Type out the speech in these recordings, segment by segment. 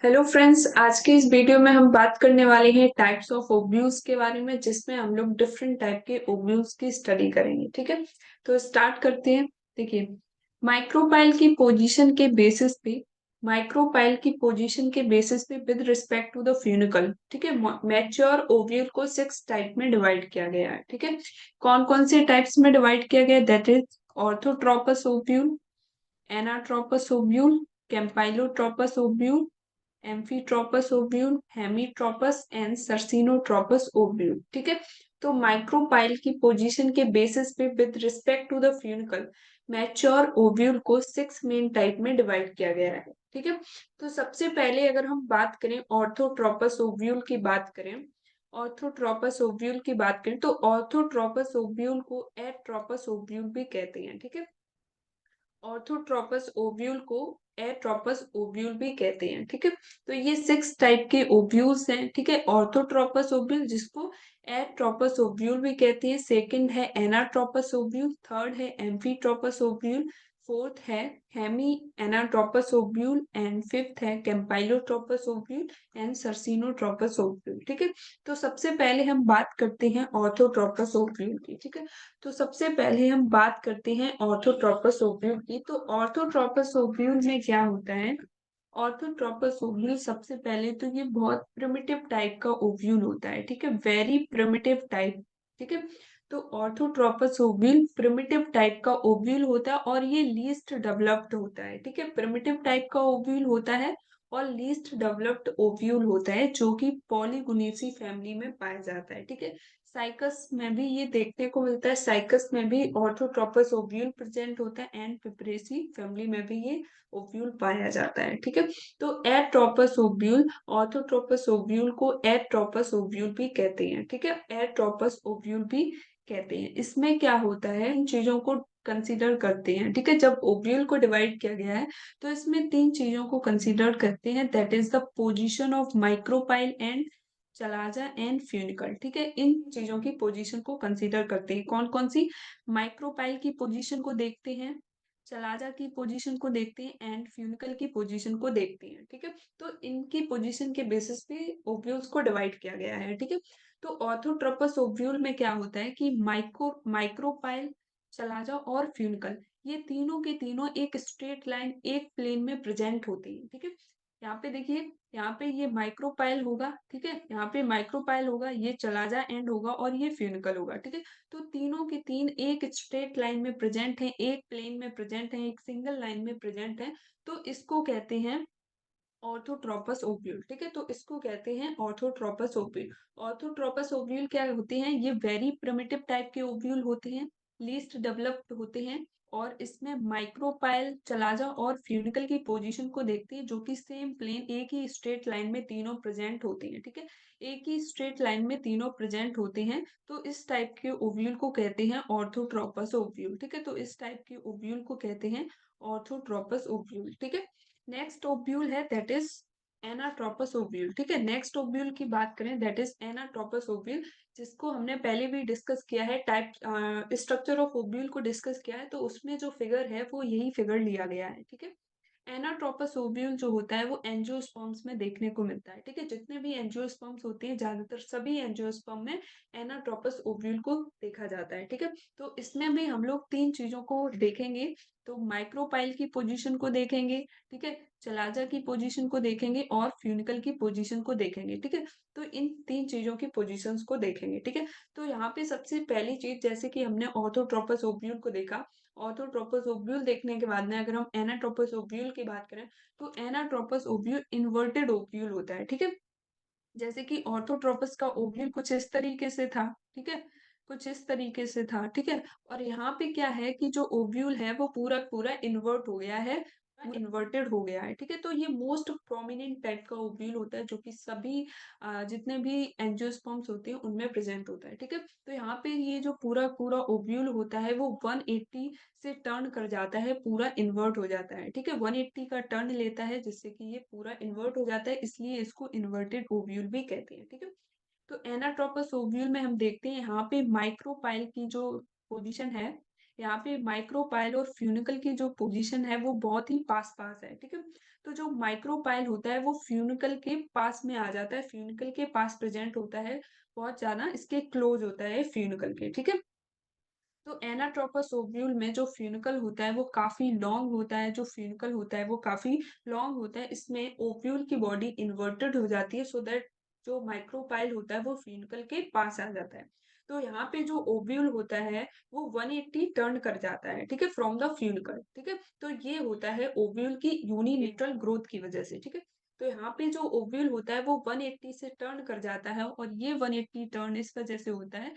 Hello friends, आज की इस वीडियो में हम बात करने वाले हैं टाइप्स ऑफ ओव्यूल्स के बारे में, जिसमें हम लोग डिफरेंट टाइप के ओव्यूल्स की स्टडी करेंगे। ठीक है, तो स्टार्ट करते हैं। देखिए, माइक्रोपाइल की पोजीशन के बेसिस पे माइक्रोपाइल की पोजीशन के बेसिस पे with respect to the funicle, ठीक है, मैच्योर ओव्यूल को 6 टाइप में डिवाइड किया गया है। ठीक है, कौन कौन से टाइप्स में डिवाइड किया गया है? That is orthotropous ovule, anatropous ovule, campylotropous ovule, amphitropous ovule, hemitropous and circinotropous ovule. ठीक है, तो माइक्रोपाइल की पोजीशन के बेसिस पे with respect to the funicle mature ovule को 6 मेन टाइप में डिवाइड किया गया है। ठीक है, तो सबसे पहले अगर हम बात करें ऑर्थोट्रोपस ओव्यूल की बात करें, ऑर्थोट्रोपस ओव्यूल की बात करें तो ऑर्थोट्रोपस ओव्यूल को एट्रोपस ओव्यूल भी कहते हैं। ठीक है, ऑर्थोट्रोपस ओव्यूल को एट्रोपस ओव्यूल भी कहते हैं। ठीक है, तो ये 6 टाइप के ओव्यूल्स हैं। ठीक है, ऑर्थोट्रोपस ओव्यूल जिसको एट्रोपस ओव्यूल भी कहते हैं, सेकंड है एनाट्रोपस ओव्यूल, थर्ड है एम्फीट्रोपस ओव्यूल, फोर्थ है hemi anatropous ovule and fifth है campylotropous ovule and circinotropous ovule. ठीक है, तो सबसे पहले हम बात करते हैं ऑर्थोट्रोपस ओव्यूल की। ठीक है, तो सबसे पहले हम बात करते हैं ऑर्थोट्रोपस ओव्यूल की। तो ऑर्थोट्रोपस ओव्यूल में क्या होता है? ऑर्थोट्रोपस ओव्यूल सबसे पहले तो ये बहुत प्रिमिटिव टाइप का ओव्यूल होता है। ठीक है, वेरी प्रिमिटिव टाइप। ठीक है, तो ऑर्थोट्रोपस ओव्यूल प्रिमिटिव टाइप का ओव्यूल होता है और ये लीस्ट डेवलप्ड होता है। ठीक है, प्रिमिटिव टाइप का ओव्यूल होता है और लीस्ट डेवलप्ड ओव्यूल होता है, जो कि पॉलीगोनेसी फैमिली में पाया जाता है। ठीक है, साइकस में भी ये देखने को मिलता है, साइकस में भी ऑर्थोट्रोपस ओव्यूल प्रेजेंट होता है एंड पिपरेसी फैमिली में भी ये ओव्यूल पाया जाता है। ठीक है, तो एट्रोपस ओव्यूल, ऑर्थोट्रोपस ओव्यूल को एट्रोपस ओव्यूल भी कहते हैं। ठीक है, एट्रोपस ओव्यूल भी कहते हैं। इसमें क्या होता है, इन चीजों को कंसीडर करते हैं। ठीक है, जब ओव्यूल को डिवाइड किया गया है तो इसमें 3 चीजों को कंसीडर करते हैं, that is the position of micropyle and chalaza and funicle. ठीक है, इन चीजों की पोजीशन को कंसीडर करते हैं। कौन कौन सी? माइक्रोपाइल की पोजीशन को देखते हैं, चलाजा की पोजीशन को देखते हैं एंड फ्यूनिकल की पोजीशन को देखते हैं। ठीक है, तो इनकी पोजीशन के बेसिस पे ओव्यूल्स को डिवाइड किया गया है। ठीक है, तो ऑर्थोट्रोपस ओव्यूल में क्या होता है कि माइक्रोपाइल, चलाजा और फ्यूनिकल, ये तीनों के तीनों एक स्ट्रेट लाइन, एक प्लेन में प्रेजेंट होती है। ठीक है, यहाँ पे देखिए, यहाँ पे ये माइक्रोपाइल होगा। ठीक है, यहाँ पे माइक्रोपाइल होगा, ये चलाजा एंड होगा और ये फ्यूनिकल होगा। ठीक है, तो तीनों के तीन एक स्ट्रेट लाइन में प्रेजेंट हैं, एक प्लेन में प्रेजेंट हैं, एक सिंगल लाइन में प्रेजेंट हैं, तो इसको कहते हैं ऑर्थोट्रोपस ओव्यूल। ठीक है, तो इसको कहते हैं ऑर्थोट्रोपस ओव्यूल। ऑर्थोट्रोपस ओव्यूल क्या होते हैं? ये वेरी प्रिमिटिव टाइप के ओव्यूल होते हैं, लीस्ट डेवलप्ड होते हैं और इसमें माइक्रोपाइल, चलाजा और फ्यूनिकल की पोजीशन को देखते हैं, जो कि सेम प्लेन, एक ही स्ट्रेट लाइन में तीनों प्रेजेंट होते हैं। ठीक है, एक ही स्ट्रेट लाइन में तीनों प्रेजेंट होते हैं, तो इस टाइप के ओव्यूल को कहते हैं ऑर्थोट्रोपस ओव्यूल। ठीक है, तो इस टाइप के ओव्यूल को कहते हैं ऑर्थोट्रोपस ओव्यूल। ठीक है, नेक्स्ट ओव्यूल है दैट इज एनाट्रोपस ओव्यूल। ठीक है, नेक्स्ट ओव्यूल की बात करें दैट इज एनाट्रोपस ओव्यूल, जिसको हमने पहले भी डिस्कस किया है, टाइप स्ट्रक्चर ऑफ ओव्यूल को डिस्कस किया है, तो उसमें जो फिगर है वो यही फिगर लिया गया है। ठीक है, एनाट्रोपस ओव्यूल जो होता है वो एंजियोस्पर्म्स में देखने को मिलता है। ठीक है, जितने भी एंजियोस्पर्म्स होते हैं, ज्यादातर सभी एंजियोस्पर्म में एनाट्रोपस ओव्यूल को देखा जाता है। ठीक है, तो इसमें भी हम लोग 3 चीजों को देखेंगे, तो माइक्रोपाइल की पोजीशन को देखेंगे, ठीक है, चलाजा की पोजीशन को देखेंगे और फ्यूनिकल की पोजीशन को देखेंगे। ठीक है, तो इन 3 चीजों की पोजीशंस को देखेंगे। ठीक है, तो यहाँ पे सबसे पहली चीज, जैसे कि हमने ऑर्थोट्रोपस ओव्यूल को देखा, ऑर्थोट्रोपस ओव्यूल देखने के बाद में अगर हम एनाट्रोपस ओव्यूल की बात करें, तो एनाट्रोपस ओव्यूल इन्वर्टेड ओव्यूल होता है। ठीक है, जैसे कि ऑर्थोट्रोपस का ओव्यूल कुछ इस तरीके से था। ठीक है, कुछ इस तरीके से था। ठीक है, और यहाँ पे क्या है कि जो ओव्यूल है वो पूरा पूरा इन्वर्ट हो गया है, इन्वर्टेड हो गया है। ठीक है, तो ये मोस्ट प्रोमिनेंट टाइप का ओव्यूल होता है, जो कि सभी जितने भी एंजियोस्पर्म्स होते हैं उनमें प्रेजेंट होता है। ठीक है, तो यहाँ पे ये जो पूरा पूरा ओव्यूल होता है वो 180 से टर्न कर जाता है, पूरा इन्वर्ट हो जाता है। ठीक है, 180 का टर्न लेता है, जिससे कि ये पूरा इन्वर्ट हो जाता है, इसलिए इसको इन्वर्टेड ओव्यूल भी कहते हैं। ठीक है, तो एनाट्रोपस ओव्यूल में हम देखते हैं यहाँ पे माइक्रोपाइल की जो पोजीशन है, यहाँ पे माइक्रोपाइल और फ्यूनिकल की जो पोजीशन है वो बहुत ही पास-पास है, ठीक है? तो जो माइक्रोपाइल होता है वो फ्यूनिकल के पास में आ जाता है, फ्यूनिकल के पास प्रेज़ेंट होता है, बहुत ज़्यादा इसके क्लोज़ होता है फ्यूनिकल के, ठीक है? तो एनाट्रोपस ओव्यूल में जो फ्यूनिकल होता है वो काफी लॉन्ग होता है, जो फ्यूनिकल होता है वो काफी लॉन्ग होता है। इसमें ओव्यूल की बॉडी इन्वर्टेड हो जाती है, सो दैट जो माइक्रोपाइल होता है वो फ्यूनिकल के पास आ जाता है। तो यहाँ पे जो ओव्यूल होता है वो 180 टर्न कर जाता है, ठीक है, फ्रॉम द फ्यूनिकल, ठीक है। तो ये होता है ओव्यूल की यूनिलेटरल ग्रोथ की वजह से, ठीक है। तो यहाँ पे जो ओव्यूल होता है वो 180 से टर्न कर जाता है, और ये 180 टर्न इस वजह से होता है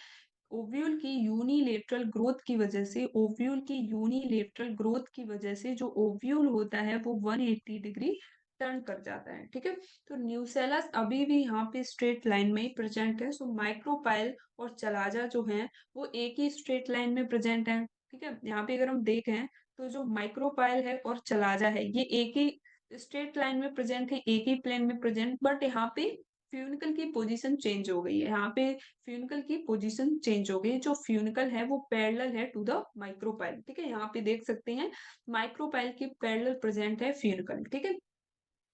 ओव्यूल की यूनिलेटरल ग्रोथ की वजह से। ओव्यूल की यूनिलेटरल ग्रोथ की वजह से जो ओव्यूल होता है वो 180 डिग्री टर्न कर जाता है, ठीक है। तो न्यूसेलस अभी भी यहाँ पे स्ट्रेट लाइन में ही प्रेजेंट है, सो माइक्रोपाइल और चलाजा जो है वो एक ही स्ट्रेट लाइन में प्रेजेंट है, ठीक है। यहाँ पे अगर हम देखें तो जो माइक्रोपाइल है और चलाजा है ये एक ही स्ट्रेट लाइन में प्रेजेंट है, एक ही प्लेन में प्रेजेंट, बट यहाँ पे फ्यूनिकल की पोजीशन चेंज हो गई है। यहाँ पे फ्यूनिकल की पोजीशन चेंज हो गई, जो फ्यूनिकल है वो पैरेलल है टू द माइक्रोपाइल, ठीक है। यहाँ पे देख सकते हैं माइक्रोपाइल के पैरेलल प्रेजेंट है फ्यूनिकल, ठीक है।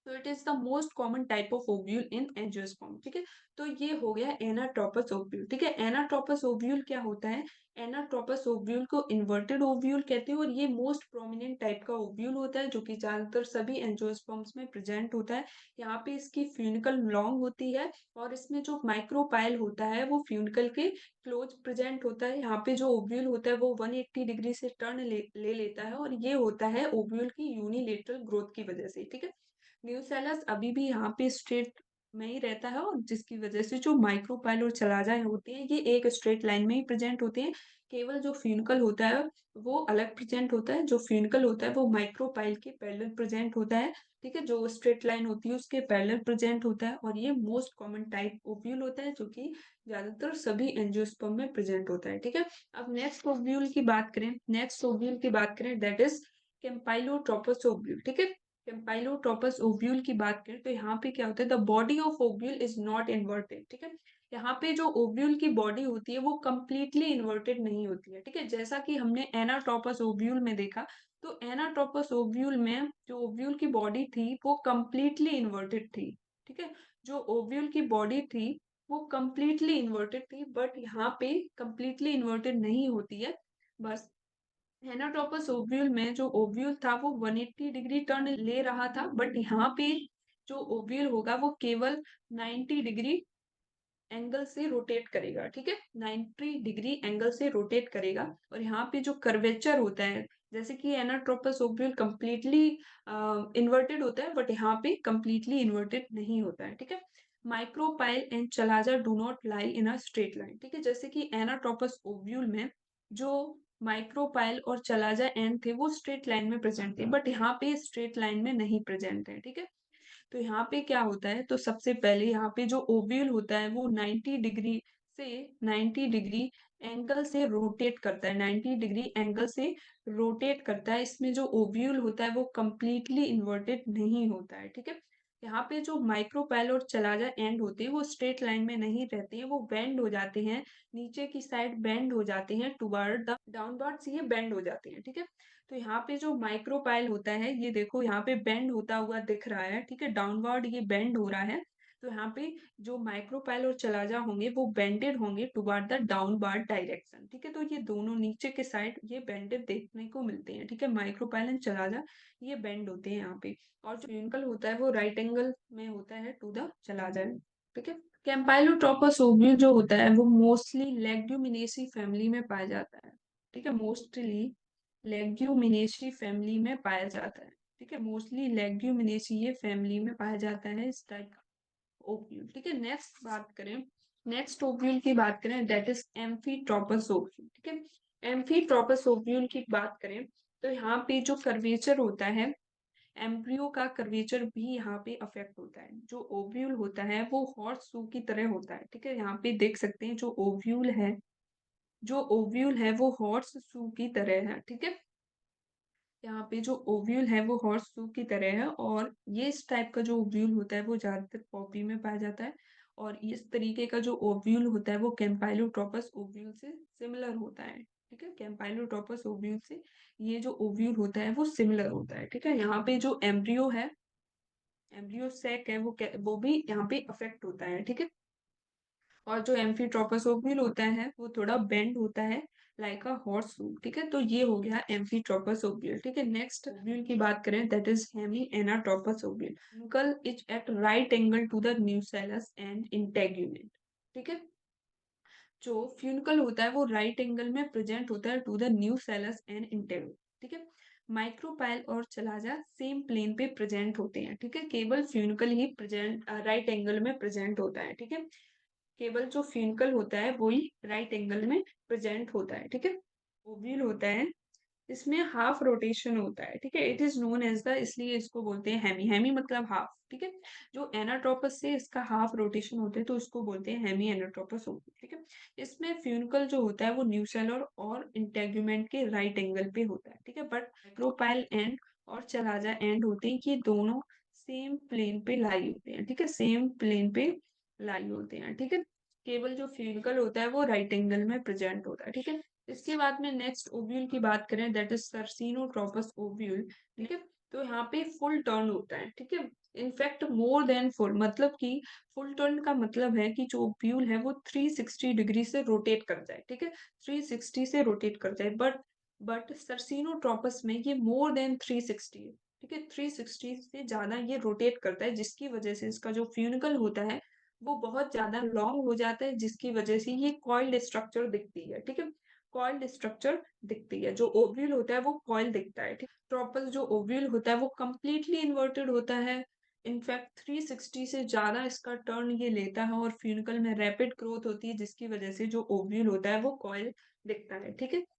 तो it is the most common type of ovule in angiosperm, ठीक है। तो ये हो गया एनाट्रोपस ओव्यूल, ठीक है। एनाट्रोपस ओव्यूल क्या होता है? एनाट्रोपस ओव्यूल को इन्वर्टेड ओव्यूल कहते हैं, और ये मोस्ट प्रोमिनेंट टाइप का ओव्यूल होता है जो कि ज्यादातर सभी एंजियोस्पर्म्स में प्रेजेंट होता है। यहाँ पे इसकी फ्यूनिकल लॉन्ग होती है, और इसमें जो माइक्रोपाइल होता है वो फ्यूनिकल के क्लोज प्रेजेंट होता है। यहाँ पे जो ओव्यूल होता है वो 180 डिग्री से टर्न ले लेता है, और ये होता है ओव्यूल की यूनिलेटरल ग्रोथ की वजह से, ठीक है। न्यूसेलस अभी भी यहाँ पे स्ट्रेट में ही रहता है, और जिसकी वजह से जो माइक्रोपाइल और चलाजा होती हैं ये एक स्ट्रेट लाइन में ही प्रेजेंट होते हैं। केवल जो फ्यूनिकल होता है वो अलग प्रेजेंट होता है। जो फ्यूनिकल होता है वो माइक्रोपाइल के पैरेलल प्रेजेंट होता है, ठीक है। जो स्ट्रेट लाइन होती है उसके पैरेलल प्रेजेंट होता है, और ये मोस्ट कॉमन टाइप ओव्यूल होता है जो कि ज्यादातर सभी एंजियोस्पर्म में प्रेजेंट होता है, ठीक है। अब नेक्स्ट ओव्यूल की बात करें, नेक्स्ट ओव्यूल की बात करें, दैट इज कैम्पाइलोट्रोपस ओव्यूल, ठीक है। कैम्पाइलोट्रोपस ओव्यूल की बात करें तो यहाँ पे क्या होता है, the body of ovule is not inverted, ठीक है। यहाँ पे जो ओव्यूल की बॉडी होती है वो कंप्लीटली इन्वर्टेड नहीं होती है, ठीक है। जैसा कि हमने एनाट्रोपस ओव्यूल में देखा, तो एनाट्रोपस ओव्यूल में जो ओव्यूल की बॉडी थी वो कंप्लीटली इन्वर्टेड थी, ठीक है। जो ओव्यूल की बॉडी थी वो कंप्लीटली इन्वर्टेड थी, बट यहाँ पे कंप्लीटली इन्वर्टेड नहीं होती है। बस हेनाटोपस ओव्यूल में जो ओव्यूल था वो 180 डिग्री टर्न ले रहा था, बट यहाँ पे जो ओव्यूल होगा वो केवल 90 डिग्री एंगल से रोटेट करेगा, ठीक है। 90 डिग्री एंगल से रोटेट करेगा, और यहाँ पे जो कर्वेचर होता है, जैसे कि एनाट्रोपस ओव्यूल कंप्लीटली इन्वर्टेड होता है, बट यहाँ पे कंप्लीटली इन्वर्टेड नहीं होता है, ठीक है। Micropyle and chalaza do not lie in a straight line, ठीक है। जैसे कि एनाट्रोपस ओव्यूल में जो माइक्रोपाइल और चलाजा एंड थे वो स्ट्रेट लाइन में प्रेजेंट थे, बट यहाँ पे स्ट्रेट लाइन में नहीं प्रेजेंट है, ठीक है। तो यहाँ पे क्या होता है, तो सबसे पहले यहाँ पे जो ओव्यूल होता है वो 90 डिग्री से 90 डिग्री एंगल से रोटेट करता है, 90 डिग्री एंगल से रोटेट करता है। इसमें जो ओव्यूल होता है वो कंप्लीटली इन्वर्टेड नहीं होता है, ठीक है। यहाँ पे जो माइक्रोपाइल और चलाजा एंड होते हैं वो स्ट्रेट लाइन में नहीं रहते हैं, वो बेंड हो जाते हैं, नीचे की साइड बेंड हो जाते हैं, टुवर्ड द डाउनवर्ड्स ये बेंड हो जाते हैं, ठीक है। तो यहाँ पे जो माइक्रोपाइल होता है ये देखो यहाँ पे बेंड होता हुआ दिख रहा है, ठीक है, डाउनवर्ड ये बेंड हो रहा है। तो यहाँ पे जो माइक्रोपाइल और चलाजा होंगे वो बेंडेड होंगे टुवर्ड द डाउनवर्ड डायरेक्शन, ठीक है। तो ये दोनों नीचे के साइड ये बेंडेड देखने को मिलते हैं, ठीक है। माइक्रोपाइल एंड चलाजा ये बेंड होते हैं यहाँ पे, और जो ट्यूनिकल होता है वो राइट एंगल में होता है टू द चलाजा, ठीक है। कैम्पाइलोट्रोपस ओव्यूल जो होता है वो मोस्टली लेग्यूमिनेसी फैमिली में पाया जाता है, ठीक है। मोस्टली लेग्यूमिनेसी फैमिली में पाया जाता है, ठीक है। मोस्टली लेग्यूमिनेसी ये फैमिली में पाया जाता है इस टाइप का ओव्यूल, ठीक है। नेक्स्ट बात करें, नेक्स्ट ओव्यूल की बात करें, दैट इज एम्फीट्रोपस ओव्यूल, ठीक है। एम्फीट्रोपस ओव्यूल की बात करें तो यहाँ पे जो कर्वेचर होता है, एम्ब्रियो का कर्वेचर भी यहाँ पे अफेक्ट होता है। जो ओव्यूल होता है वो हॉर्स शू की तरह होता है, ठीक है। यहाँ पे देख सकते हैं जो ओव्यूल है, जो ओव्यूल है वो हॉर्स शू की तरह है, ठीक है। यहाँ पे जो ओव्यूल है वो हॉर्स शू की तरह है, और ये इस टाइप का जो ओव्यूल होता है वो ज्यादातर पॉपी में पाया जाता है, और इस तरीके का जो ओव्यूल होता है वो कैम्पाइलोट्रोपस ओव्यूल से सिमिलर होता है, ठीक है, कैम्पाइलोट्रोपस ओव्यूल से ये जो ओव्यूल होता है वो सिमिलर होता है। ठीक है, यहाँ पे जो एम्ब्रियो है, एम्ब्रियो सैक है, वो भी यहाँ पे अफेक्ट होता है। ठीक है, और जो एम्फीट्रोपस ओव्यूल होता है वो थोड़ा बेंड होता है लाइक अ हॉर्स शू। ठीक है, तो ये हो गया एम्फीट्रोपस ओव्यूल। ठीक है, नेक्स्ट ओव्यूल की बात करें, that is hemi anatropous ovule. Funicle is at right angle to the nucellus and integument. ठीक है, जो फ्यूनिकल होता है वो राइट एंगल में प्रेजेंट होता है to the nucellus and integument. ठीक है, माइक्रोपाइल और चलाजा सेम प्लेन पे प्रेजेंट होते हैं। ठीक है, केवल फ्यूनिकल ही प्रेजेंट राइट एंगल में प्रेजेंट होता है। ठीक है, केवल जो फ्यूनिकल होता है वो ही राइट एंगल में प्रेजेंट होता है। ठीक है, ओव्यूल होता है, इसमें हाफ रोटेशन होता है। ठीक है, it is known as the, इसलिए इसको बोलते हैं हेमी। हेमी मतलब हाफ। ठीक है, जो एनाट्रोपस से इसका हाफ रोटेशन होता है तो इसको बोलते हैं हेमी एनाट्रोपस ओव्यूल। ठीक है, इसमें फ्यूनिकल जो होता है वो न्यूसेलर और इंटेगुमेंट के राइट एंगल पे होता है। ठीक है, बट माइक्रोपाइल एंड और चलाजा एंड होते हैं कि दोनों सेम प्लेन पे लाई होते हैं। ठीक है, सेम प्लेन पे लाई होते हैं। ठीक है, केवल जो फ्यूनिकल होता है वो राइट एंगल में प्रेजेंट होता है। ठीक है, इसके बाद में नेक्स्ट ओव्यूल की बात करें, दैट इज सर्सिनोट्रोपस ओव्यूल। ठीक है, तो यहाँ पे फुल टर्न होता है। ठीक है, इनफैक्ट मोर देन फुल, मतलब कि फुल टर्न का मतलब है कि जो ओव्यूल है वो 360 डिग्री से रोटेट कर जाए। ठीक है, 360 से रोटेट कर जाए, बट सर्सिनोट्रोपस में ये मोर देन 360 है। ठीक है, 360 से ज्यादा ये रोटेट करता है, जिसकी वजह से इसका जो फ्यूनिकल होता है वो बहुत ज्यादा लॉन्ग हो जाता है, जिसकी वजह से ये कॉइल्ड स्ट्रक्चर दिखती है। ठीक है, कॉइल्ड स्ट्रक्चर दिखती है, जो ओव्यूल होता है वो कॉइल दिखता है। ठीक, ट्रोपस जो ओव्यूल होता है वो कंप्लीटली इन्वर्टेड होता है। इनफैक्ट 360 से ज्यादा इसका टर्न ये लेता है, और फ्यूनिकल में रैपिड ग्रोथ होती है, जिसकी वजह से जो ओव्यूल होता है वो कॉइल दिखता है। ठीक है,